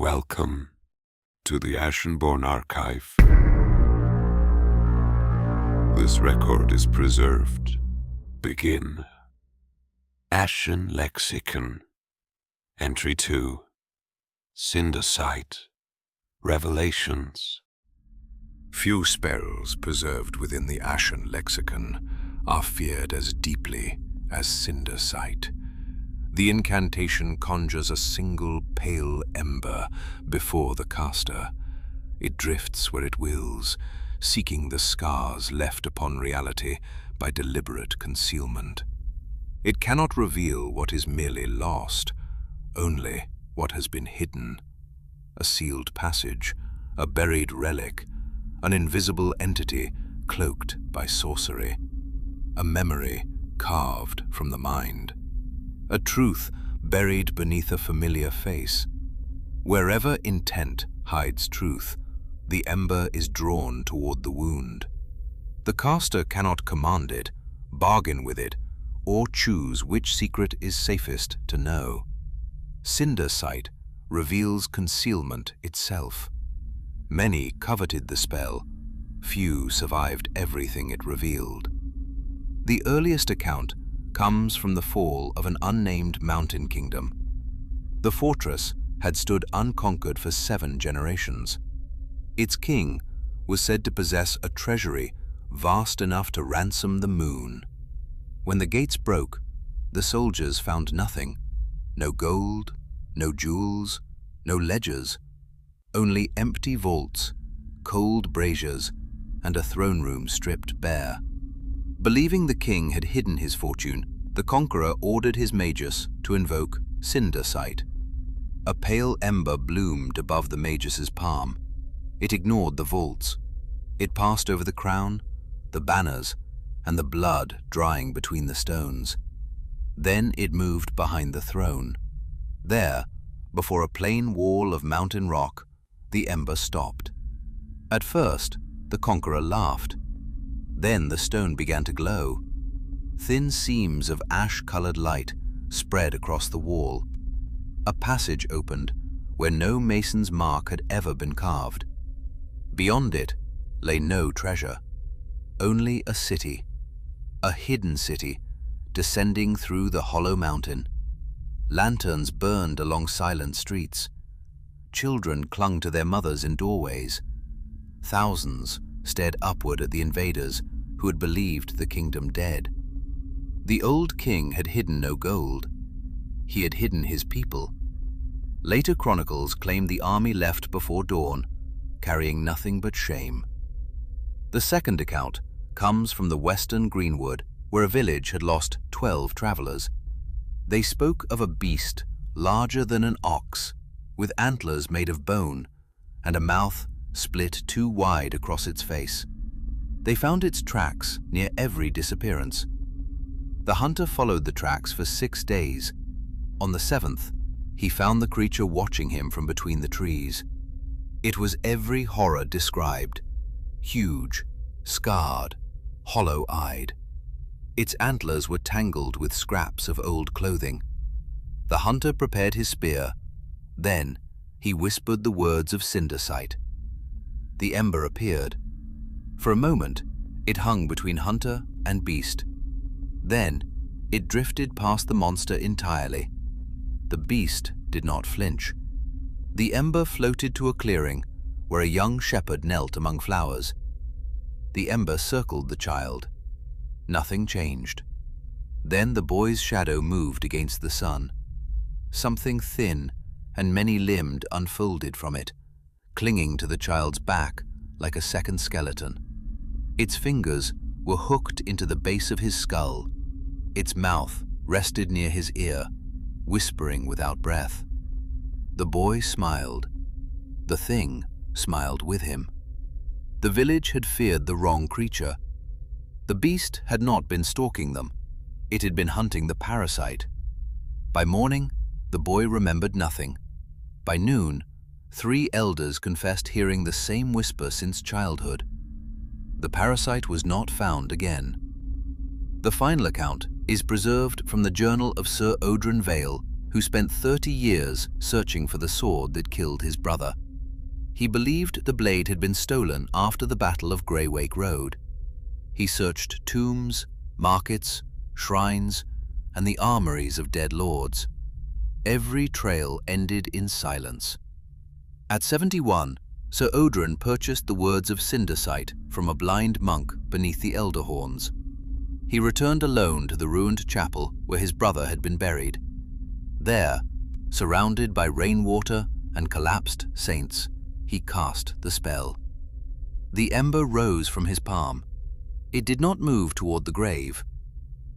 Welcome to the Ashenborne Archive. This record is preserved. Begin. Ashen Lexicon. Entry 2. Cinder Sight. Revelations. Few spells preserved within the Ashen Lexicon are feared as deeply as Cinder Sight. The incantation conjures a single pale ember before the caster. It drifts where it wills, seeking the scars left upon reality by deliberate concealment. It cannot reveal what is merely lost, only what has been hidden. A sealed passage, a buried relic, an invisible entity cloaked by sorcery. A memory carved from the mind. A truth buried beneath a familiar face. Wherever intent hides truth, the ember is drawn toward the wound. The caster cannot command it, bargain with it, or choose which secret is safest to know. Cinder Sight reveals concealment itself. Many coveted the spell, few survived everything it revealed. The earliest account comes from the fall of an unnamed mountain kingdom. The fortress had stood unconquered for 7 generations. Its king was said to possess a treasury vast enough to ransom the moon. When the gates broke, the soldiers found nothing. No gold, no jewels, no ledgers, only empty vaults, cold braziers, and a throne room stripped bare. Believing the king had hidden his fortune, the conqueror ordered his magus to invoke Cinder Sight. A pale ember bloomed above the magus's palm. It ignored the vaults. It passed over the crown, the banners, and the blood drying between the stones. Then it moved behind the throne. There, before a plain wall of mountain rock, the ember stopped. At first, the conqueror laughed. Then the stone began to glow. Thin seams of ash-colored light spread across the wall. A passage opened where no mason's mark had ever been carved. Beyond it lay no treasure, only a city, a hidden city, descending through the hollow mountain. Lanterns burned along silent streets. Children clung to their mothers in doorways. Thousands stared upward at the invaders who had believed the kingdom dead. The old king had hidden no gold. He had hidden his people. Later chronicles claim the army left before dawn, carrying nothing but shame. The second account comes from the western Greenwood, where a village had lost 12 travelers. They spoke of a beast larger than an ox, with antlers made of bone, and a mouth split too wide across its face. They found its tracks near every disappearance. The hunter followed the tracks for 6 days. On the 7th, he found the creature watching him from between the trees. It was every horror described: huge, scarred, hollow-eyed. Its antlers were tangled with scraps of old clothing. The hunter prepared his spear. Then he whispered the words of Cinder Sight. The ember appeared. For a moment, it hung between hunter and beast. Then it drifted past the monster entirely. The beast did not flinch. The ember floated to a clearing where a young shepherd knelt among flowers. The ember circled the child. Nothing changed. Then the boy's shadow moved against the sun. Something thin and many-limbed unfolded from it, clinging to the child's back like a second skeleton. Its fingers were hooked into the base of his skull. Its mouth rested near his ear, whispering without breath. The boy smiled. The thing smiled with him. The village had feared the wrong creature. The beast had not been stalking them. It had been hunting the parasite. By morning, the boy remembered nothing. By noon, 3 elders confessed hearing the same whisper since childhood. The parasite was not found again. The final account is preserved from the journal of Sir Odrin Vale, who spent 30 years searching for the sword that killed his brother. He believed the blade had been stolen after the Battle of Greywake Road. He searched tombs, markets, shrines, and the armories of dead lords. Every trail ended in silence. At 71, Sir Odrin purchased the words of Cinder Sight from a blind monk beneath the elder horns. He returned alone to the ruined chapel where his brother had been buried. There, surrounded by rainwater and collapsed saints, he cast the spell. The ember rose from his palm. It did not move toward the grave.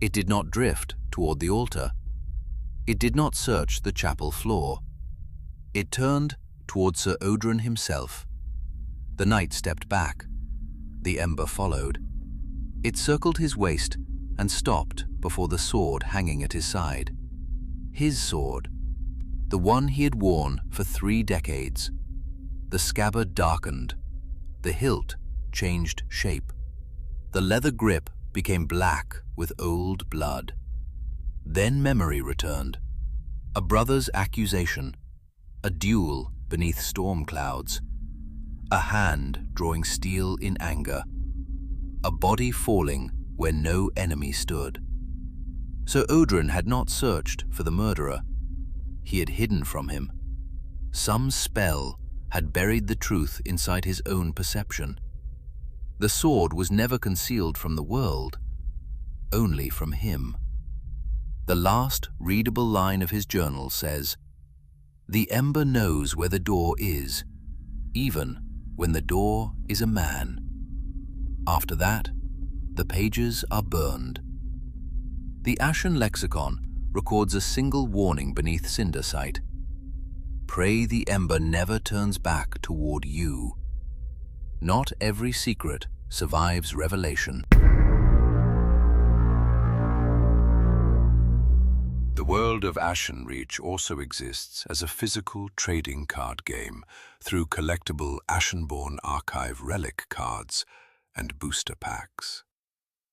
It did not drift toward the altar. It did not search the chapel floor. It turned toward Sir Odrin himself. The knight stepped back. The ember followed. It circled his waist and stopped before the sword hanging at his side. His sword, the one he had worn for 3 decades. The scabbard darkened. The hilt changed shape. The leather grip became black with old blood. Then memory returned. A brother's accusation, a duel beneath storm clouds, a hand drawing steel in anger, a body falling where no enemy stood. Sir Odrin had not searched for the murderer. He had hidden from him. Some spell had buried the truth inside his own perception. The sword was never concealed from the world, only from him. The last readable line of his journal says, "The ember knows where the door is, even when the door is a man." After that, the pages are burned. The Ashen Lexicon records a single warning beneath Cinder Sight. Pray the ember never turns back toward you. Not every secret survives revelation. The world of AshenReach also exists as a physical trading card game through collectible Ashenborne Archive relic cards and booster packs.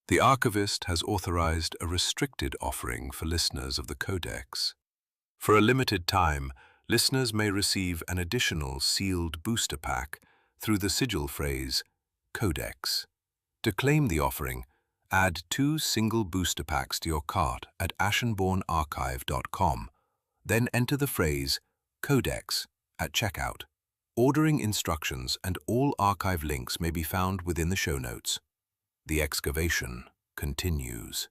The archivist has authorized a restricted offering for listeners of the codex. For a limited time, listeners may receive an additional sealed booster pack through the sigil phrase, codex. To claim the offering, add 2 single booster packs to your cart at ashenbornearchive.com. Then enter the phrase, codex, at checkout. Ordering instructions and all archive links may be found within the show notes. The excavation continues.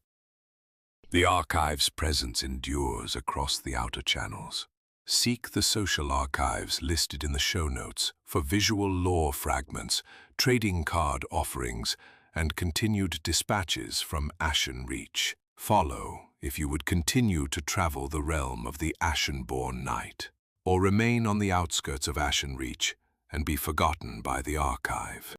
The archive's presence endures across the outer channels. Seek the social archives listed in the show notes for visual lore fragments, trading card offerings, and continued dispatches from AshenReach. Follow if you would continue to travel the realm of the Ashenborne Knight, or remain on the outskirts of AshenReach and be forgotten by the archive.